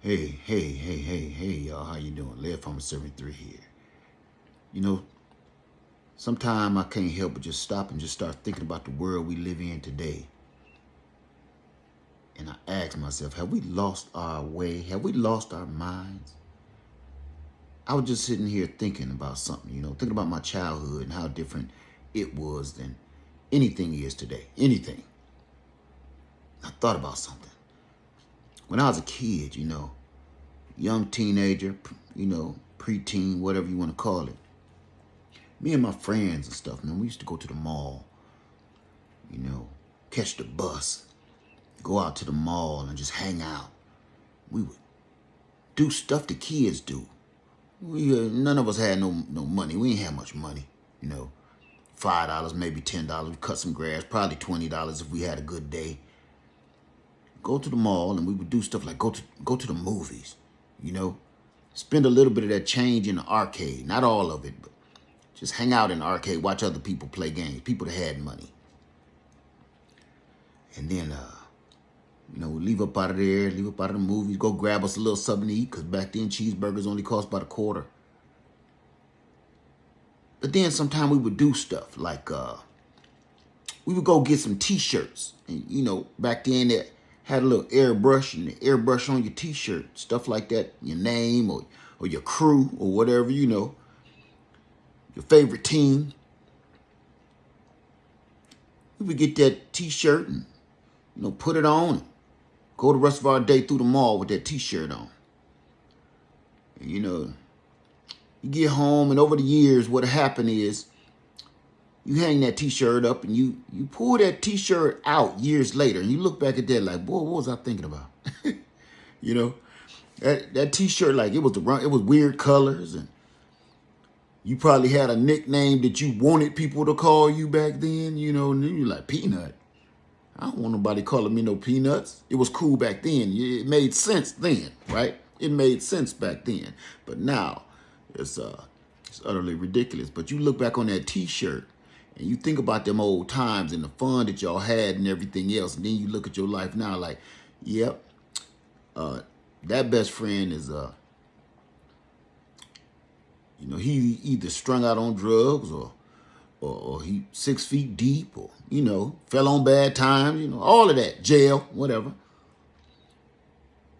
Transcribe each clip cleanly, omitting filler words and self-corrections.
Hey, y'all. How you doing? Live from 73 here. You know, sometimes I can't help but just stop and just start thinking about the world we live in today. And I ask myself, have we lost our way? Have we lost our minds? I was just sitting here thinking about something, thinking about my childhood and how different it was than anything is today. Anything. I thought about something. When I was a kid, young teenager, preteen, whatever you want to call it. Me and my friends and stuff, man, we used to go to the mall, catch the bus, go out to the mall and just hang out. We would do stuff the kids do. None of us had no money. We ain't had much money, $5, maybe $10. We cut some grass, probably $20 if we had a good day. Go to the mall and we would do stuff like go to the movies, spend a little bit of that change in the arcade. Not all of it, but just hang out in the arcade, watch other people play games, people that had money. And then, we leave up out of there, leave up out of the movies, go grab us a little something to eat, because back then cheeseburgers only cost about $0.25. But then sometime we would do stuff like, we would go get some t-shirts. And, back then that had a little airbrush and the airbrush on your t-shirt, stuff like that, your name or your crew or whatever, your favorite team. We would get that t-shirt and, put it on and go the rest of our day through the mall with that t-shirt on. And, you get home and over the years what happened is you hang that t-shirt up and you pull that t-shirt out years later and you look back at that like, boy, what was I thinking about? That t-shirt, like it was weird colors and you probably had a nickname that you wanted people to call you back then, and you're like, Peanut. I don't want nobody calling me no Peanuts. It was cool back then. It made sense then, right? It made sense back then. But now it's utterly ridiculous. But you look back on that t-shirt and you think about them old times and the fun that y'all had and everything else. And then you look at your life now like, yep, that best friend is, he either strung out on drugs or he 6 feet deep or, fell on bad times, all of that, jail, whatever.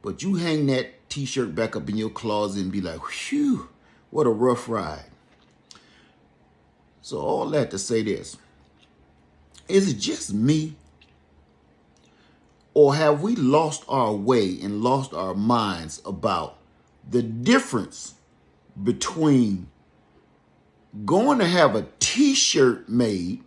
But you hang that t-shirt back up in your closet and be like, whew, what a rough ride. So all that to say this, is it just me? Or have we lost our way and lost our minds about the difference between going to have a t-shirt made,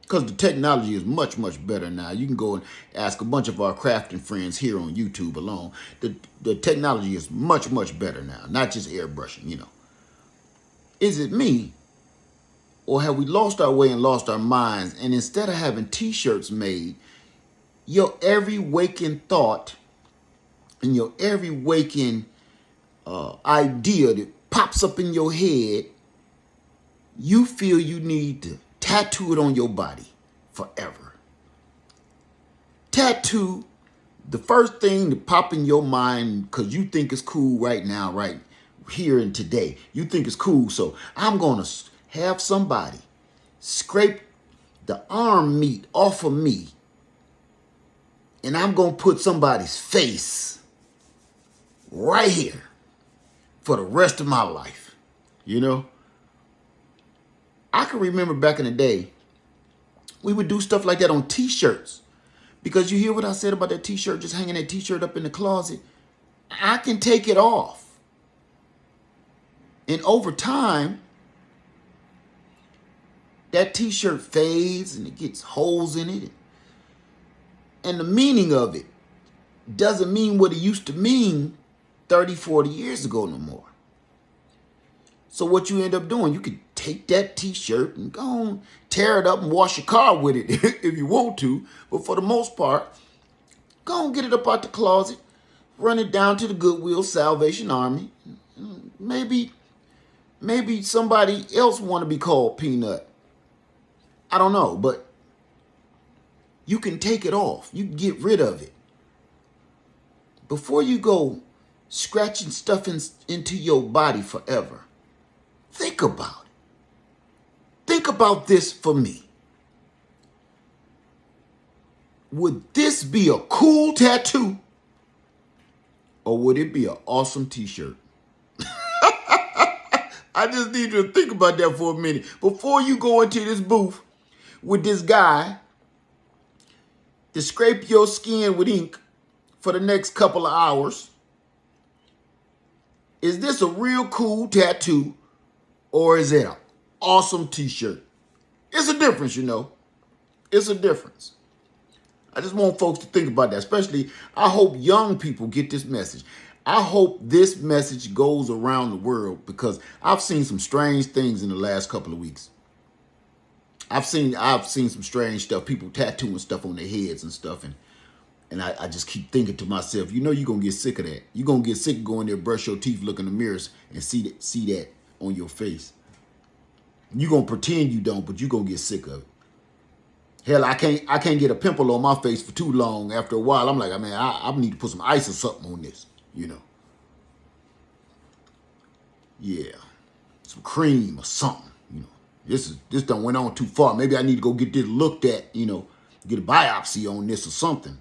because the technology is much, much better now. You can go and ask a bunch of our crafting friends here on YouTube alone. The technology is much, much better now, not just airbrushing, Is it me? Or have we lost our way and lost our minds? And instead of having t-shirts made, your every waking thought and your every waking idea that pops up in your head, you feel you need to tattoo it on your body forever. Tattoo the first thing to pop in your mind because you think it's cool right now, right here and today. You think it's cool, so I'm going to have somebody scrape the arm meat off of me and I'm going to put somebody's face right here for the rest of my life, I can remember back in the day, we would do stuff like that on t-shirts. Because you hear what I said about that t-shirt, just hanging that t-shirt up in the closet. I can take it off. And over time, that t-shirt fades and it gets holes in it. And the meaning of it doesn't mean what it used to mean 30, 40 years ago no more. So what you end up doing, you could take that t-shirt and go on, tear it up and wash your car with it if you want to. But for the most part, go and get it up out the closet, run it down to the Goodwill Salvation Army. Maybe somebody else want to be called Peanut. I don't know, but you can take it off. You can get rid of it. Before you go scratching stuff into your body forever. Think about it. Think about this for me. Would this be a cool tattoo or would it be an awesome t-shirt? I just need you to think about that for a minute. Before you go into this booth with this guy to scrape your skin with ink for the next couple of hours, is this a real cool tattoo or is it an awesome t-shirt? It's a difference, you know. It's a difference. I just want folks to think about that. Especially, I hope young people get this message. I hope this message goes around the world because I've seen some strange things in the last couple of weeks. I've seen some strange stuff, people tattooing stuff on their heads and stuff, and I just keep thinking to myself, you know you're going to get sick of that. You're going to get sick of going there, brush your teeth, look in the mirrors, and see that on your face. You're going to pretend you don't, but you're going to get sick of it. Hell, I can't get a pimple on my face for too long. After a while, I'm like, man, I need to put some ice or something on this, you know. Yeah, some cream or something, you know. This done went on too far. Maybe I need to go get this looked at, you know, get a biopsy on this or something.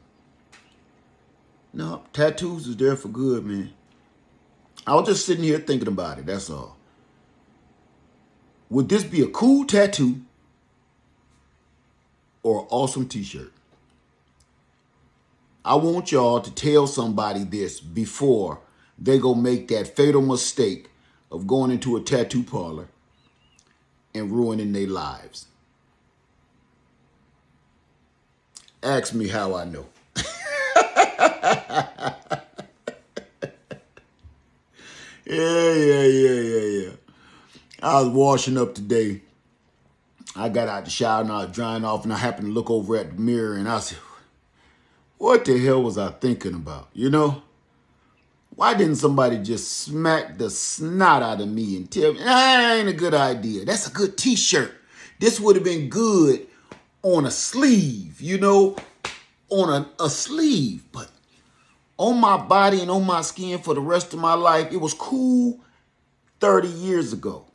No, tattoos is there for good, man. I was just sitting here thinking about it, that's all. Would this be a cool tattoo or an awesome t-shirt? I want y'all to tell somebody this before they go make that fatal mistake of going into a tattoo parlor and ruining their lives. Ask me how I know. Yeah. I was washing up today. I got out the shower and I was drying off and I happened to look over at the mirror and I said, what the hell was I thinking about? You know? Why didn't somebody just smack the snot out of me and tell me, that ain't a good idea. That's a good t-shirt. This would have been good on a sleeve, you know, on a sleeve. But on my body and on my skin for the rest of my life, it was cool 30 years ago.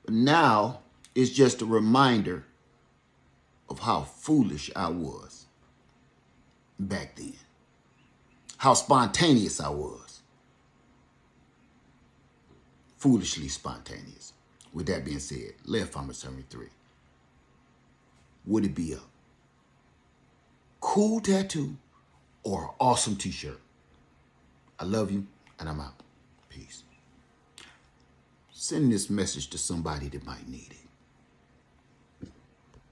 But now it's just a reminder of how foolish I was back then. How spontaneous I was. Foolishly spontaneous. With that being said, Left Farmer 73. Would it be a cool tattoo or an awesome t-shirt? I love you and I'm out. Peace. Send this message to somebody that might need it.